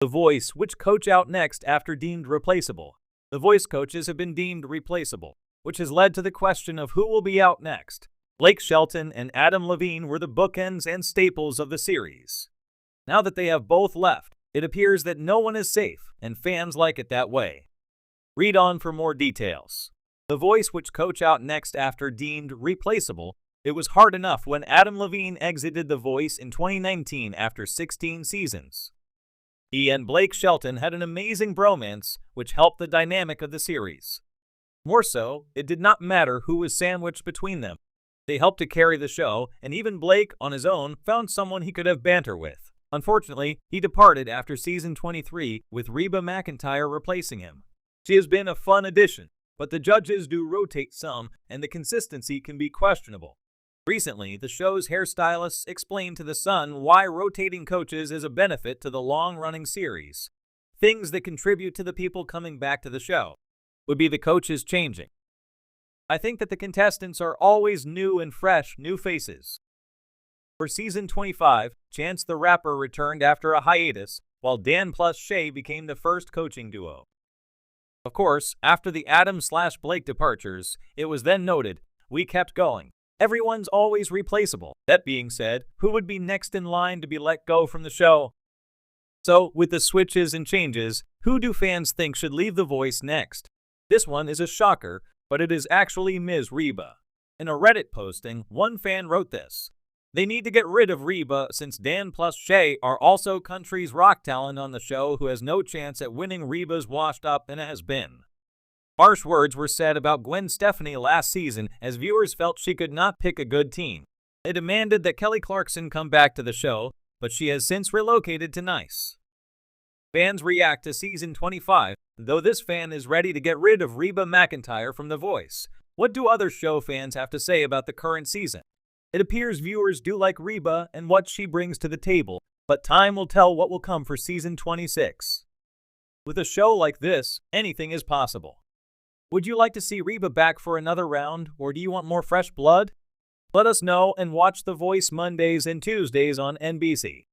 The Voice, which coach out next after deemed replaceable. The Voice coaches have been deemed replaceable, which has led to the question of who will be out next. Blake Shelton and Adam Levine were the bookends and staples of the series. Now that they have both left, it appears that no one is safe, and fans like it that way. Read on for more details. The Voice, which coach out next after deemed replaceable. It was hard enough when Adam Levine exited The Voice in 2019 after 16 seasons. He and Blake Shelton had an amazing bromance, which helped the dynamic of the series. More so, it did not matter who was sandwiched between them. They helped to carry the show, and even Blake, on his own, found someone he could have banter with. Unfortunately, he departed after season 23, with Reba McEntire replacing him. She has been a fun addition, but the judges do rotate some, and the consistency can be questionable. Recently, the show's hairstylists explained to The Sun why rotating coaches is a benefit to the long-running series. Things that contribute to the people coming back to the show would be the coaches changing. I think that the contestants are always new and fresh, new faces. For season 25, Chance the Rapper returned after a hiatus, while Dan plus Shay became the first coaching duo. Of course, after the Adam/Blake departures, it was then noted, we kept going. Everyone's always replaceable. That being said, who would be next in line to be let go from the show? So, with the switches and changes, who do fans think should leave The Voice next? This one is a shocker, but it is actually Ms. Reba. In a Reddit posting, one fan wrote this. They need to get rid of Reba since Dan plus Shay are also country's rock talent on the show who has no chance at winning. Reba's washed up and has been. Harsh words were said about Gwen Stefani last season as viewers felt she could not pick a good team. They demanded that Kelly Clarkson come back to the show, but she has since relocated to Nice. Fans react to season 25, though this fan is ready to get rid of Reba McEntire from The Voice. What do other show fans have to say about the current season? It appears viewers do like Reba and what she brings to the table, but time will tell what will come for season 26. With a show like this, anything is possible. Would you like to see Reba back for another round, or do you want more fresh blood? Let us know and watch The Voice Mondays and Tuesdays on NBC.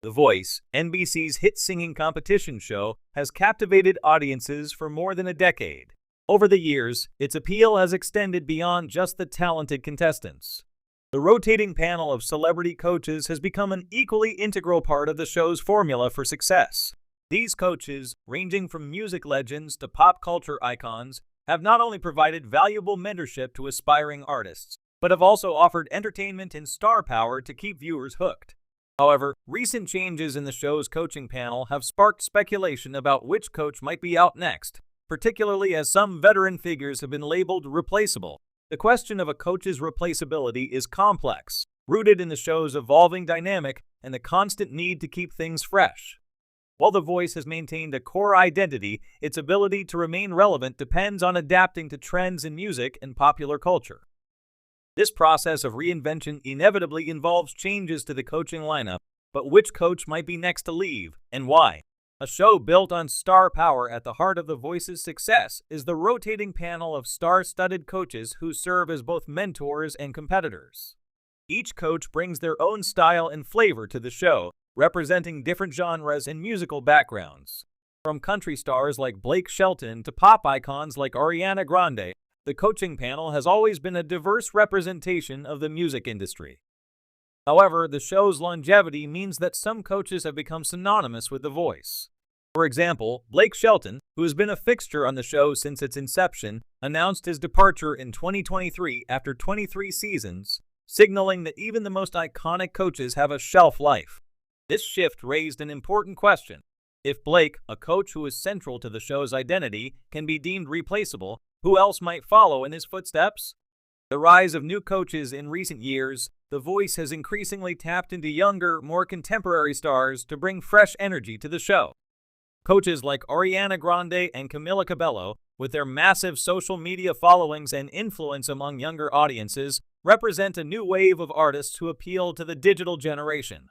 The Voice, NBC's hit singing competition show, has captivated audiences for more than a decade. Over the years, its appeal has extended beyond just the talented contestants. The rotating panel of celebrity coaches has become an equally integral part of the show's formula for success. These coaches, ranging from music legends to pop culture icons, have not only provided valuable mentorship to aspiring artists, but have also offered entertainment and star power to keep viewers hooked. However, recent changes in the show's coaching panel have sparked speculation about which coach might be out next, particularly as some veteran figures have been labeled replaceable. The question of a coach's replaceability is complex, rooted in the show's evolving dynamic and the constant need to keep things fresh. While The Voice has maintained a core identity, its ability to remain relevant depends on adapting to trends in music and popular culture. This process of reinvention inevitably involves changes to the coaching lineup, but which coach might be next to leave, and why? A show built on star power at the heart of The Voice's success is the rotating panel of star-studded coaches who serve as both mentors and competitors. Each coach brings their own style and flavor to the show, representing different genres and musical backgrounds. From country stars like Blake Shelton to pop icons like Ariana Grande, the coaching panel has always been a diverse representation of the music industry. However, the show's longevity means that some coaches have become synonymous with The Voice. For example, Blake Shelton, who has been a fixture on the show since its inception, announced his departure in 2023 after 23 seasons, signaling that even the most iconic coaches have a shelf life. This shift raised an important question. If Blake, a coach who is central to the show's identity, can be deemed replaceable, who else might follow in his footsteps? The rise of new coaches in recent years, The Voice has increasingly tapped into younger, more contemporary stars to bring fresh energy to the show. Coaches like Ariana Grande and Camila Cabello, with their massive social media followings and influence among younger audiences, represent a new wave of artists who appeal to the digital generation.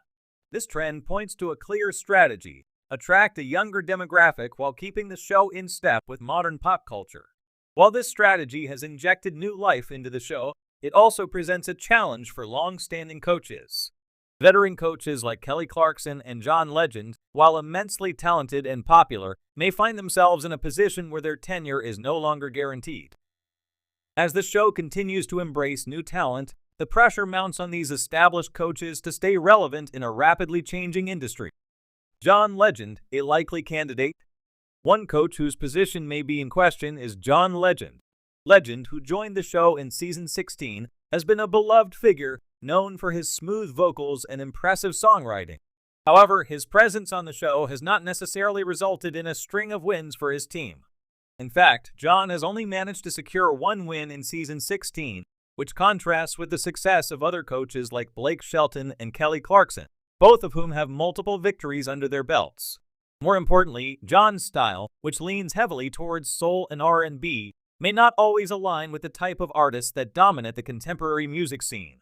This trend points to a clear strategy: attract a younger demographic while keeping the show in step with modern pop culture. While this strategy has injected new life into the show, it also presents a challenge for long-standing coaches. Veteran coaches like Kelly Clarkson and John Legend, while immensely talented and popular, may find themselves in a position where their tenure is no longer guaranteed. As the show continues to embrace new talent, the pressure mounts on these established coaches to stay relevant in a rapidly changing industry. John Legend, a likely candidate. One coach whose position may be in question is John Legend. Legend, who joined the show in season 16, has been a beloved figure, known for his smooth vocals and impressive songwriting. However, his presence on the show has not necessarily resulted in a string of wins for his team. In fact, John has only managed to secure one win in season 16, which contrasts with the success of other coaches like Blake Shelton and Kelly Clarkson, both of whom have multiple victories under their belts. More importantly, John's style, which leans heavily towards soul and R&B, may not always align with the type of artists that dominate the contemporary music scene.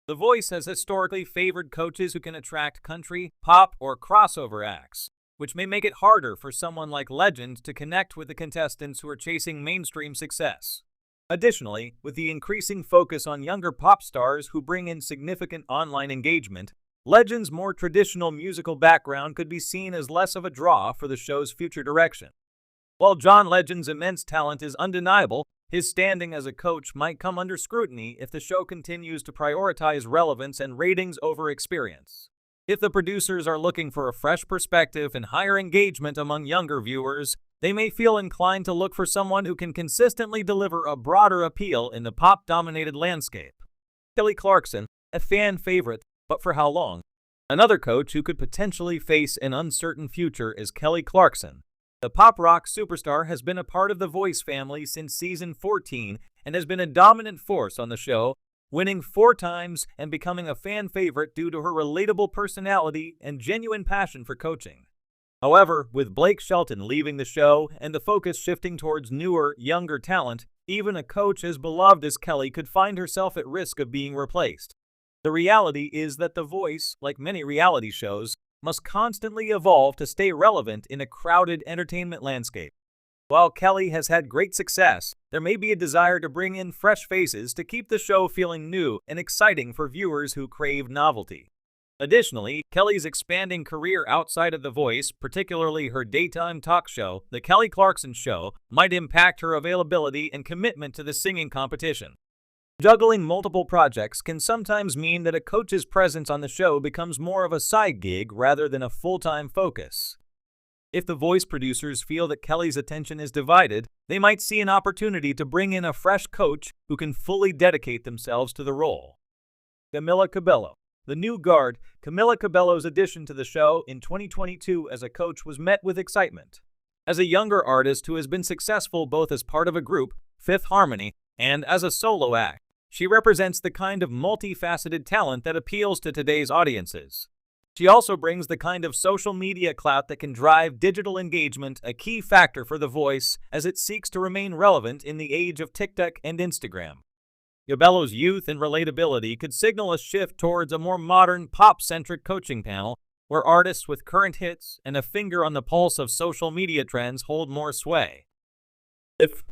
The Voice has historically favored coaches who can attract country, pop, or crossover acts, which may make it harder for someone like Legend to connect with the contestants who are chasing mainstream success. Additionally, with the increasing focus on younger pop stars who bring in significant online engagement, Legend's more traditional musical background could be seen as less of a draw for the show's future direction. While John Legend's immense talent is undeniable, his standing as a coach might come under scrutiny if the show continues to prioritize relevance and ratings over experience. If the producers are looking for a fresh perspective and higher engagement among younger viewers, they may feel inclined to look for someone who can consistently deliver a broader appeal in the pop-dominated landscape. Kelly Clarkson, a fan favorite, but for how long? Another coach who could potentially face an uncertain future is Kelly Clarkson. The pop rock superstar has been a part of the Voice family since season 14 and has been a dominant force on the show, winning 4 times and becoming a fan favorite due to her relatable personality and genuine passion for coaching. However, with Blake Shelton leaving the show and the focus shifting towards newer, younger talent, even a coach as beloved as Kelly could find herself at risk of being replaced. The reality is that The Voice, like many reality shows, must constantly evolve to stay relevant in a crowded entertainment landscape. While Kelly has had great success, there may be a desire to bring in fresh faces to keep the show feeling new and exciting for viewers who crave novelty. Additionally, Kelly's expanding career outside of The Voice, particularly her daytime talk show, The Kelly Clarkson Show, might impact her availability and commitment to the singing competition. Juggling multiple projects can sometimes mean that a coach's presence on the show becomes more of a side gig rather than a full-time focus. If the Voice producers feel that Kelly's attention is divided, they might see an opportunity to bring in a fresh coach who can fully dedicate themselves to the role. Camila Cabello. The new guard, Camila Cabello's addition to the show in 2022 as a coach was met with excitement. As a younger artist who has been successful both as part of a group, Fifth Harmony, and as a solo act, she represents the kind of multifaceted talent that appeals to today's audiences. She also brings the kind of social media clout that can drive digital engagement, a key factor for The Voice as it seeks to remain relevant in the age of TikTok and Instagram. Cabello's youth and relatability could signal a shift towards a more modern, pop-centric coaching panel, where artists with current hits and a finger on the pulse of social media trends hold more sway. If